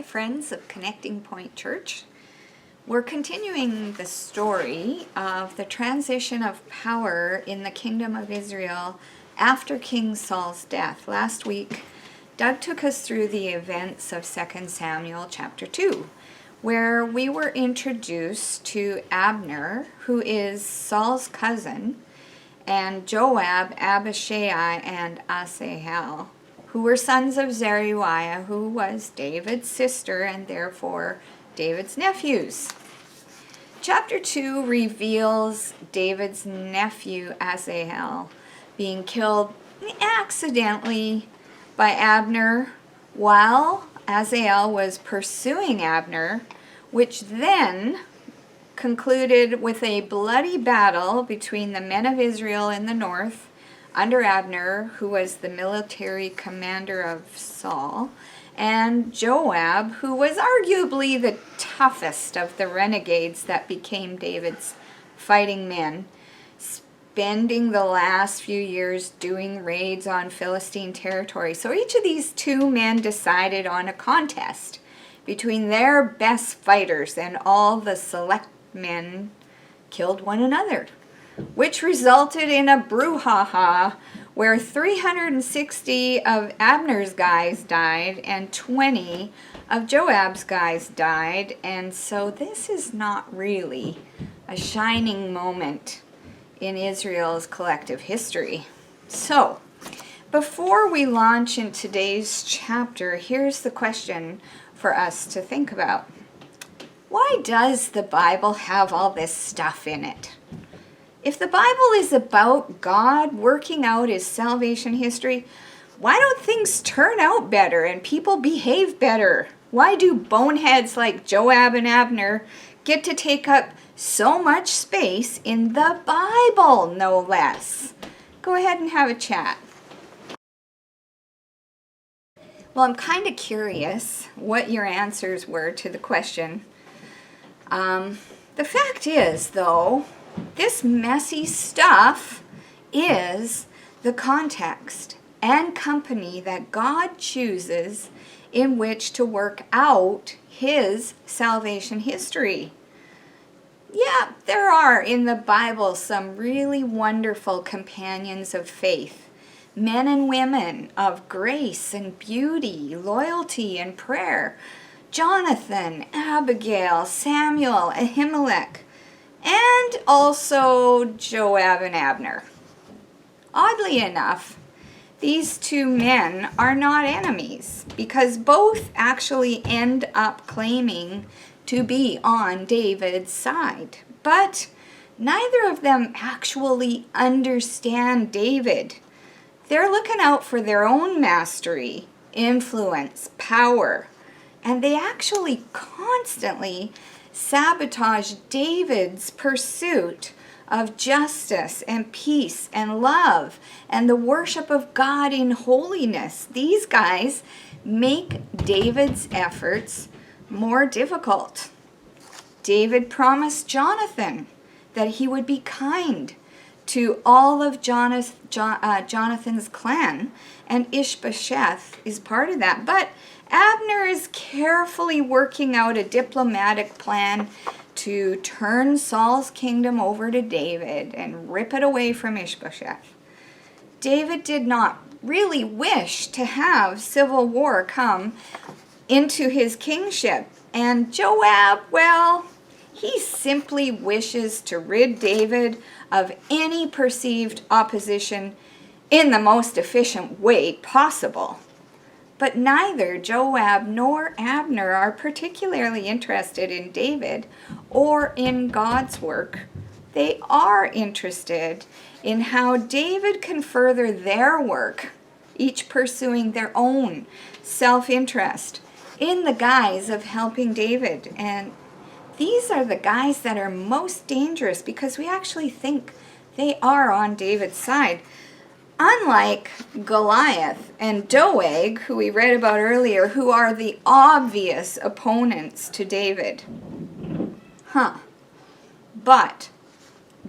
Friends of Connecting Point Church. We're continuing the story of the transition of power in the kingdom of Israel after King Saul's death. Last week, Doug took us through the events of 2 Samuel chapter 2, where we were introduced to Abner, who is Saul's cousin, and Joab, Abishai, and Asahel, who were sons of Zeruiah, who was David's sister and therefore David's nephews. Chapter 2 reveals David's nephew Asahel being killed accidentally by Abner while Asahel was pursuing Abner, which then concluded with a bloody battle between the men of Israel in the north under Abner, who was the military commander of Saul, and Joab, who was arguably the toughest of the renegades that became David's fighting men, spending the last few years doing raids on Philistine territory. So each of these two men decided on a contest between their best fighters, and all the select men killed one another, which resulted in a brouhaha where 360 of Abner's guys died and 20 of Joab's guys died. And so this is not really a shining moment in Israel's collective history. So, before we launch in today's chapter, here's the question for us to think about. Why does the Bible have all this stuff in it? If the Bible is about God working out his salvation history, why don't things turn out better and people behave better? Why do boneheads like Joab and Abner get to take up so much space in the Bible, no less? Go ahead and have a chat. Well, I'm kind of curious what your answers were to the question. The fact is, though, this messy stuff is the context and company that God chooses in which to work out his salvation history. Yeah, there are in the Bible some really wonderful companions of faith, men and women of grace and beauty, loyalty and prayer. Jonathan, Abigail, Samuel, Ahimelech, and also Joab and Abner. Oddly enough, these two men are not enemies because both actually end up claiming to be on David's side. But neither of them actually understand David. They're looking out for their own mastery, influence, power, and they actually constantly sabotage David's pursuit of justice and peace and love and the worship of God in holiness. These guys make David's efforts more difficult. David promised Jonathan that he would be kind to all of Jonathan's clan, and Ishbosheth is part of that. But Abner is carefully working out a diplomatic plan to turn Saul's kingdom over to David and rip it away from Ishbosheth. David did not really wish to have civil war come into his kingship. And Joab, well, he simply wishes to rid David of any perceived opposition in the most efficient way possible. But neither Joab nor Abner are particularly interested in David or in God's work. They are interested in how David can further their work, each pursuing their own self-interest in the guise of helping David. And these are the guys that are most dangerous because we actually think they are on David's side. unlike Goliath and Doeg, who we read about earlier, who are the obvious opponents to David. But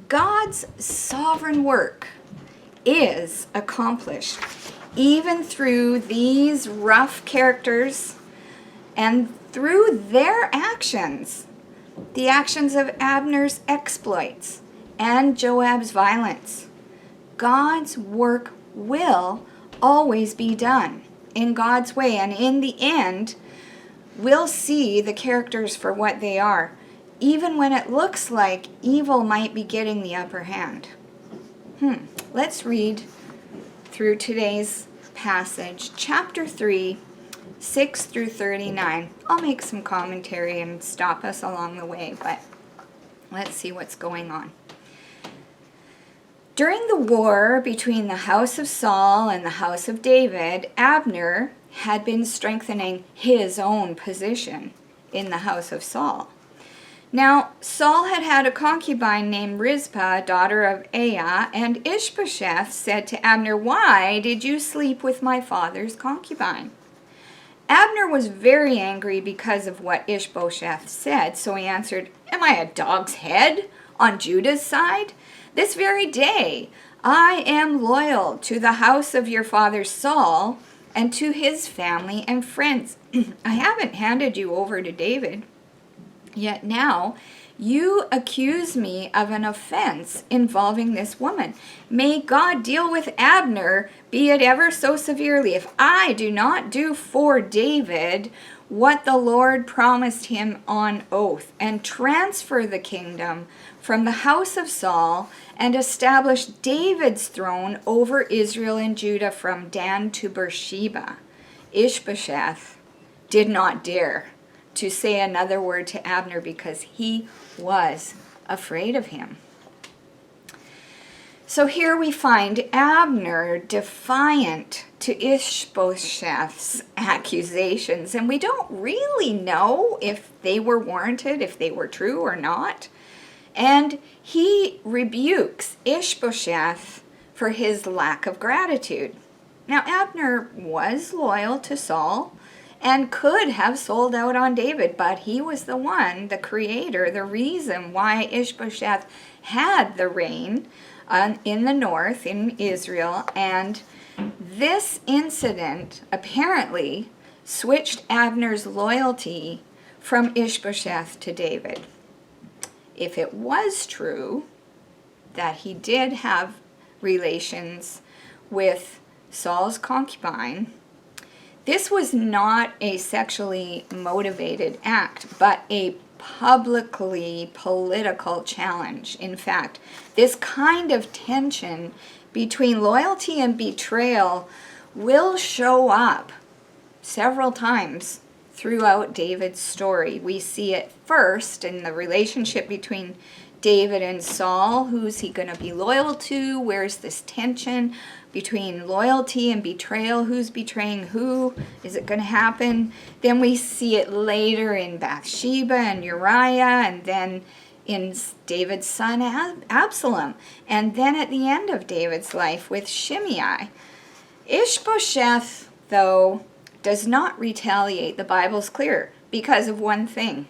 God's sovereign work is accomplished even through these rough characters and through their actions, the actions of Abner's exploits and Joab's violence. God's work will always be done in God's way, and in the end, we'll see the characters for what they are, even when it looks like evil might be getting the upper hand. Let's read through today's passage, chapter 3, 6 through 39. I'll make some commentary and stop us along the way, but let's see what's going on. During the war between the house of Saul and the house of David, Abner had been strengthening his own position in the house of Saul. Now, Saul had had a concubine named Rizpah, daughter of Aiah, and Ishbosheth said to Abner, "Why did you sleep with my father's concubine?" Abner was very angry because of what Ishbosheth said, so he answered, "Am I a dog's head on Judah's side? This very day I am loyal to the house of your father Saul and to his family and friends. I haven't handed you over to David. Yet now you accuse me of an offense involving this woman. May God deal with Abner, be it ever so severely, if I do not do for David what the Lord promised him on oath, and transfer the kingdom from the house of Saul, and establish David's throne over Israel and Judah from Dan to Beersheba." Ishbosheth did not dare to say another word to Abner because he was afraid of him. So here we find Abner defiant to Ishbosheth's accusations, and we don't really know if they were warranted, if they were true or not. And he rebukes Ishbosheth for his lack of gratitude. Now, Abner was loyal to Saul and could have sold out on David, but he was the one, the creator, the reason why Ishbosheth had the reign in the north, in Israel, and this incident apparently switched Abner's loyalty from Ishbosheth to David. If it was true that he did have relations with Saul's concubine, this was not a sexually motivated act, but a publicly political challenge. In fact, this kind of tension between loyalty and betrayal will show up several times throughout David's story. We see it first in the relationship between David and Saul. Who's he going to be loyal to? Where's this tension between loyalty and betrayal? Who's betraying who? Is it going to happen? Then we see it later in Bathsheba and Uriah, and then in David's son Absalom, and then at the end of David's life with Shimei. Ishbosheth, though, does not retaliate. The Bible's clear because of one thing.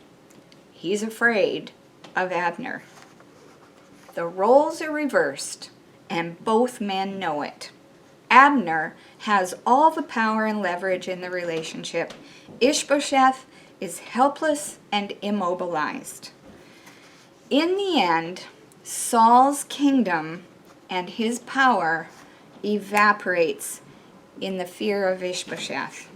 He's afraid of Abner. The roles are reversed, and both men know it. Abner has all the power and leverage in the relationship. Ishbosheth is helpless and immobilized. In the end, Saul's kingdom and his power evaporates in the fear of Ishbosheth.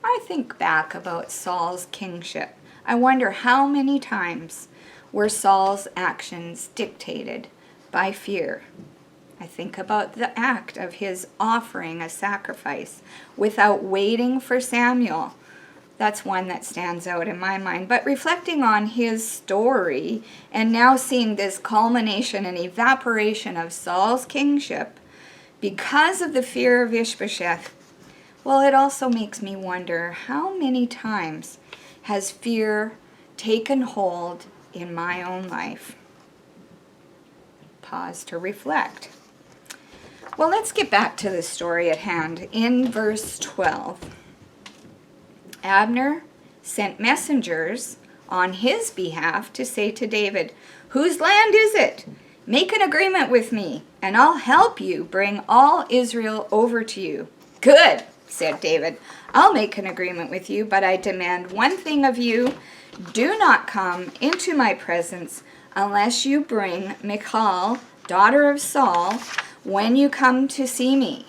I think back about Saul's kingship. I wonder how many times were Saul's actions dictated by fear. I think about the act of his offering a sacrifice without waiting for Samuel. That's one that stands out in my mind. But reflecting on his story and now seeing this culmination and evaporation of Saul's kingship because of the fear of Ishbosheth, well, it also makes me wonder how many times has fear taken hold in my own life? Pause to reflect. Well, let's get back to the story at hand. In verse 12, Abner sent messengers on his behalf to say to David, "Whose land is it? Make an agreement with me, and I'll help you bring all Israel over to you." "Good," said David. "I'll make an agreement with you, but I demand one thing of you. Do not come into my presence unless you bring Michal, daughter of Saul, when you come to see me."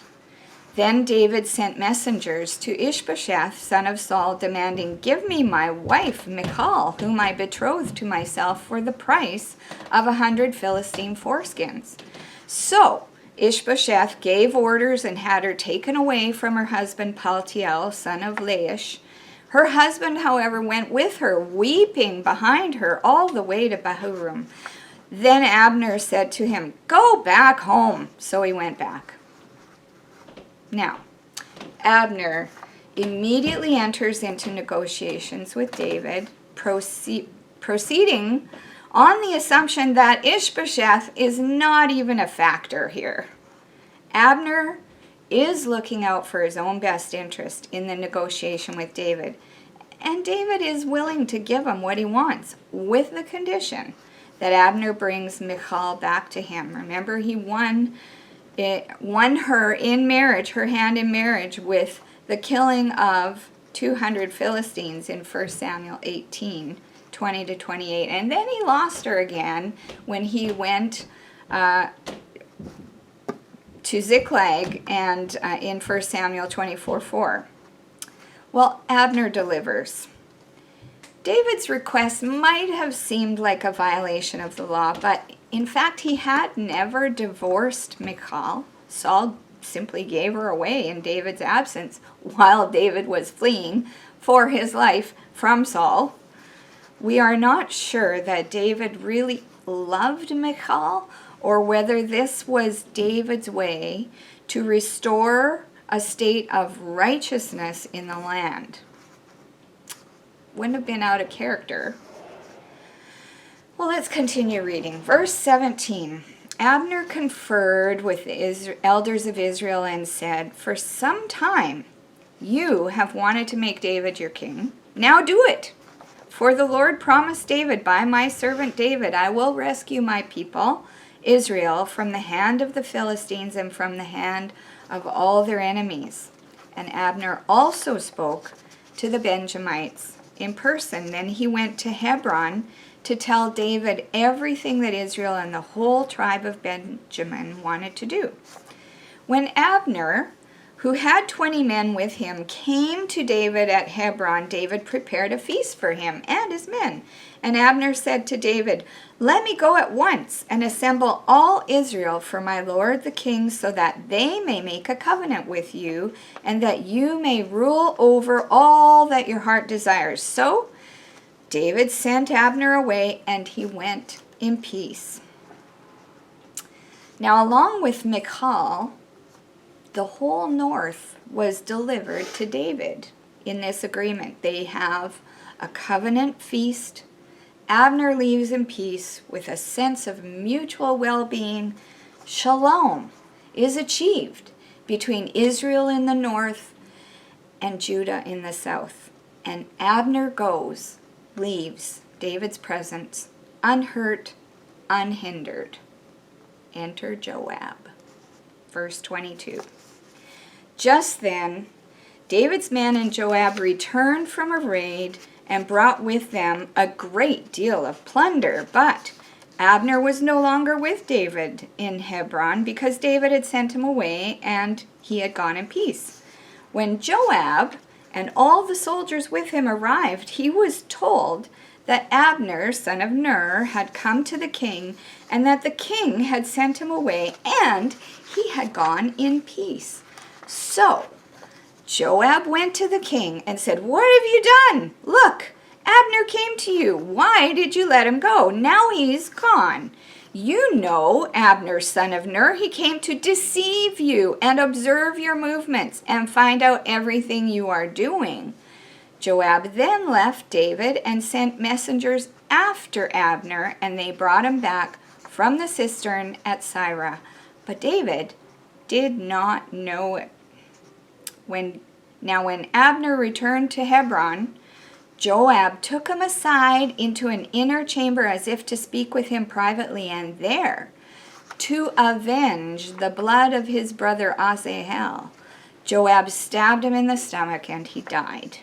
Then David sent messengers to Ishbosheth, son of Saul, demanding, "Give me my wife Michal, whom I betrothed to myself for the price of 100 Philistine foreskins." So Ishbosheth gave orders and had her taken away from her husband Paltiel, son of Laish. Her husband, however, went with her, weeping behind her all the way to Bahurim. Then Abner said to him, "Go back home." So he went back. Now, Abner immediately enters into negotiations with David, proceeding on the assumption that Ishbosheth is not even a factor here. Abner is looking out for his own best interest in the negotiation with David, and David is willing to give him what he wants, with the condition that Abner brings Michal back to him. Remember, he won her in marriage, her hand in marriage, with the killing of 200 Philistines in 1 Samuel 18, 20 to 28. And then he lost her again when he went to Ziklag and in 1 Samuel 24:4. Well, Abner delivers. David's request might have seemed like a violation of the law, but in fact he had never divorced Michal. Saul simply gave her away in David's absence while David was fleeing for his life from Saul. We are not sure that David really loved Michal, or whether this was David's way to restore a state of righteousness in the land. Wouldn't have been out of character. Well, let's continue reading. Verse 17. Abner conferred with the elders of Israel and said, "For some time you have wanted to make David your king. Now do it. For the Lord promised David, by my servant David, I will rescue my people, Israel, from the hand of the Philistines and from the hand of all their enemies." And Abner also spoke to the Benjamites in person. Then he went to Hebron to tell David everything that Israel and the whole tribe of Benjamin wanted to do. When Abner, who had 20 men with him, came to David at Hebron, David prepared a feast for him and his men. And Abner said to David, "Let me go at once and assemble all Israel for my lord the king, so that they may make a covenant with you, and that you may rule over all that your heart desires." So David sent Abner away, and he went in peace. Now, along with Michal, the whole north was delivered to David in this agreement. They have a covenant feast. Abner leaves in peace with a sense of mutual well-being. Shalom is achieved between Israel in the north and Judah in the south. And Abner leaves David's presence unhurt, unhindered. Enter Joab. Verse 22. Just then, David's men and Joab returned from a raid and brought with them a great deal of plunder. But Abner was no longer with David in Hebron, because David had sent him away and he had gone in peace. When Joab and all the soldiers with him arrived, he was told that Abner, son of Ner, had come to the king, and that the king had sent him away, and he had gone in peace. So Joab went to the king and said, "What have you done? Look, Abner came to you. Why did you let him go? Now he's gone. You know Abner, son of Ner. He came to deceive you and observe your movements and find out everything you are doing." Joab then left David and sent messengers after Abner, and they brought him back from the cistern at Sirah. But David did not know it. When Abner returned to Hebron, Joab took him aside into an inner chamber as if to speak with him privately, and there, to avenge the blood of his brother Asahel, Joab stabbed him in the stomach and he died.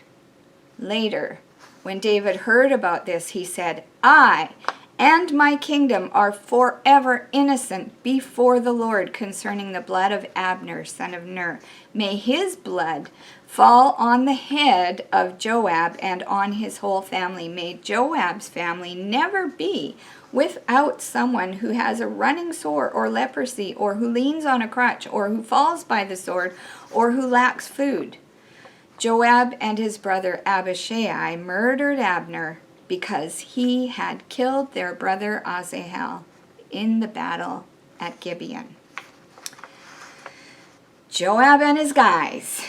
Later, when David heard about this, he said, I and my kingdom are forever innocent before the Lord concerning the blood of Abner, son of Ner. May his blood fall on the head of Joab and on his whole family. May Joab's family never be without someone who has a running sore or leprosy, or who leans on a crutch, or who falls by the sword, or who lacks food. Joab and his brother Abishai murdered Abner because he had killed their brother Asahel in the battle at Gibeon. Joab and his guys,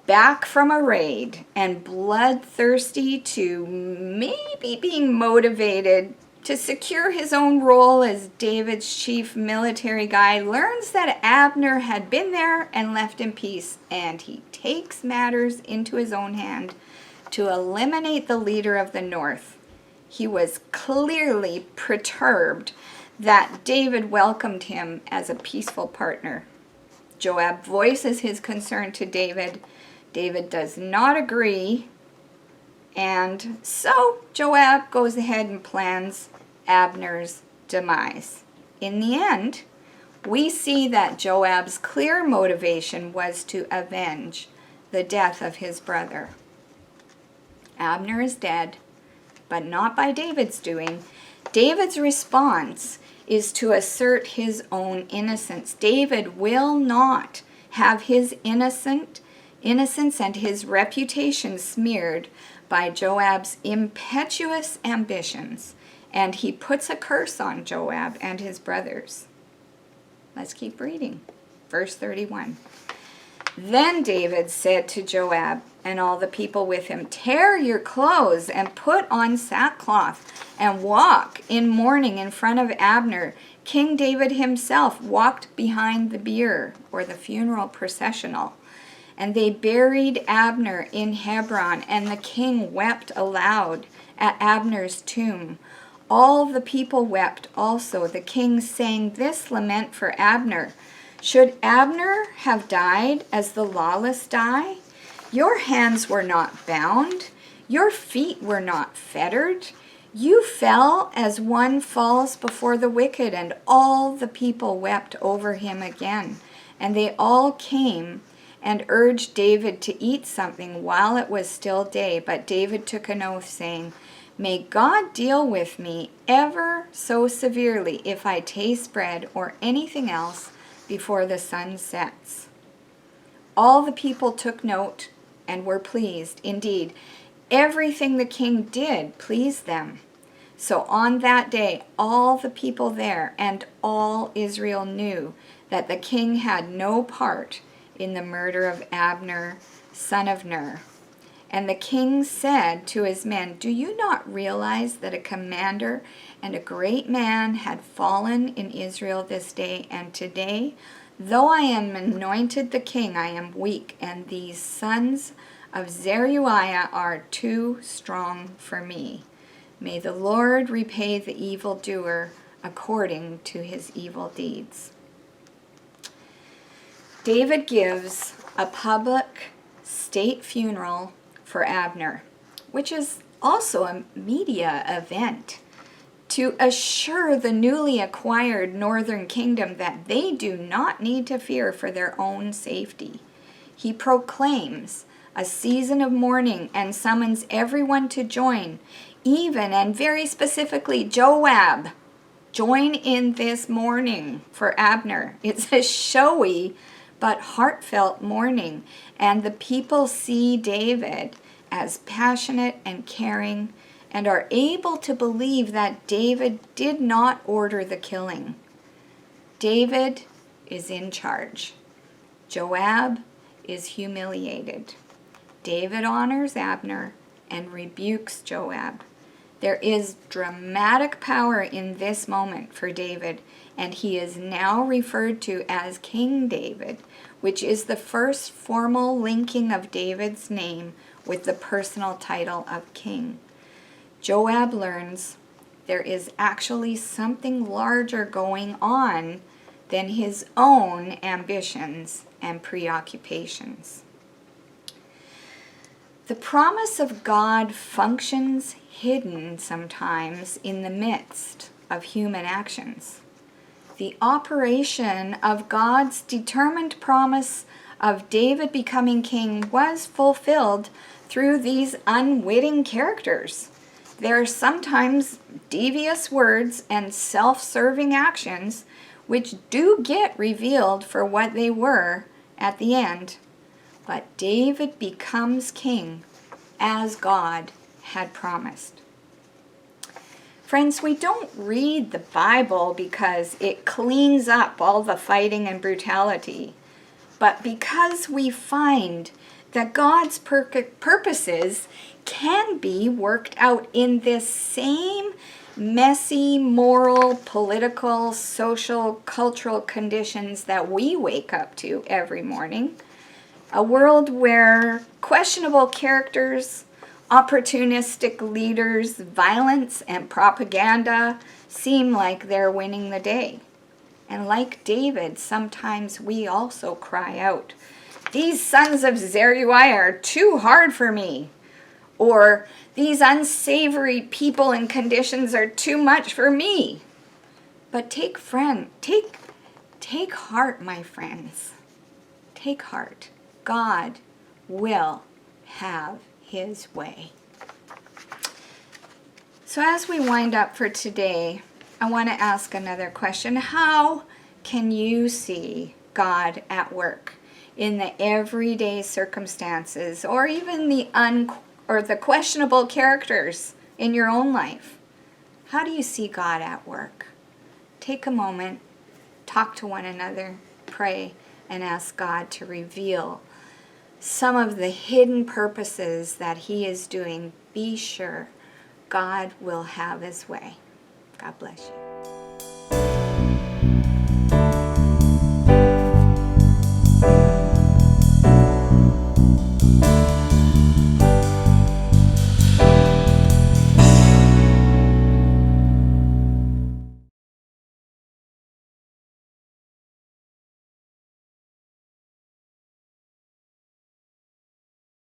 back from a raid and bloodthirsty to maybe being motivated to secure his own role as David's chief military guy, learns that Abner had been there and left in peace, and he takes matters into his own hand to eliminate the leader of the north. He was clearly perturbed that David welcomed him as a peaceful partner. Joab voices his concern to David. David does not agree, and so Joab goes ahead and plans Abner's demise. In the end, we see that Joab's clear motivation was to avenge the death of his brother. Abner is dead, but not by David's doing. David's response is to assert his own innocence. David will not have his innocence and his reputation smeared by Joab's impetuous ambitions, and he puts a curse on Joab and his brothers. Let's keep reading. Verse 31. Then David said to Joab and all the people with him, tear your clothes and put on sackcloth and walk in mourning in front of Abner. King David himself walked behind the bier, or the funeral processional. And they buried Abner in Hebron, and the king wept aloud at Abner's tomb. All the people wept also. The king sang this lament for Abner. Should Abner have died as the lawless die? Your hands were not bound. Your feet were not fettered. You fell as one falls before the wicked. And all the people wept over him again. And they all came and urged David to eat something while it was still day. But David took an oath, saying, may God deal with me ever so severely if I taste bread or anything else before the sun sets. All the people took note and were pleased. Indeed, everything the king did pleased them. So on that day, all the people there and all Israel knew that the king had no part in the murder of Abner, son of Ner. And the king said to his men, do you not realize that a commander and a great man had fallen in Israel this day? And today, though I am anointed the king, I am weak, and these sons of Zeruiah are too strong for me. May the Lord repay the evildoer according to his evil deeds. David gives a public state funeral for Abner, which is also a media event, to assure the newly acquired northern kingdom that they do not need to fear for their own safety. He proclaims a season of mourning and summons everyone to join, even and very specifically Joab. Join in this mourning for Abner. It's a showy but heartfelt mourning, and the people see David as passionate and caring and are able to believe that David did not order the killing. David is in charge. Joab is humiliated. David honors Abner and rebukes Joab. There is dramatic power in this moment for David, and he is now referred to as King David, which is the first formal linking of David's name with the personal title of king. Joab learns there is actually something larger going on than his own ambitions and preoccupations. The promise of God functions hidden sometimes in the midst of human actions. The operation of God's determined promise of David becoming king was fulfilled through these unwitting characters. There are sometimes devious words and self-serving actions which do get revealed for what they were at the end. But David becomes king as God had promised. Friends, we don't read the Bible because it cleans up all the fighting and brutality, but because we find that God's purposes can be worked out in this same messy moral, political, social, cultural conditions that we wake up to every morning. A world where questionable characters, opportunistic leaders, violence, and propaganda seem like they're winning the day. And like David, sometimes we also cry out, "These sons of Zeruiah are too hard for me," or "These unsavory people and conditions are too much for me." But take heart, my friends. Take heart. God will have his way. So as we wind up for today, I want to ask another question. How can you see God at work in the everyday circumstances, or even the questionable characters in your own life? How do you see God at work? Take a moment, talk to one another, pray, and ask God to reveal some of the hidden purposes that he is doing. Be sure God will have his way. God bless you.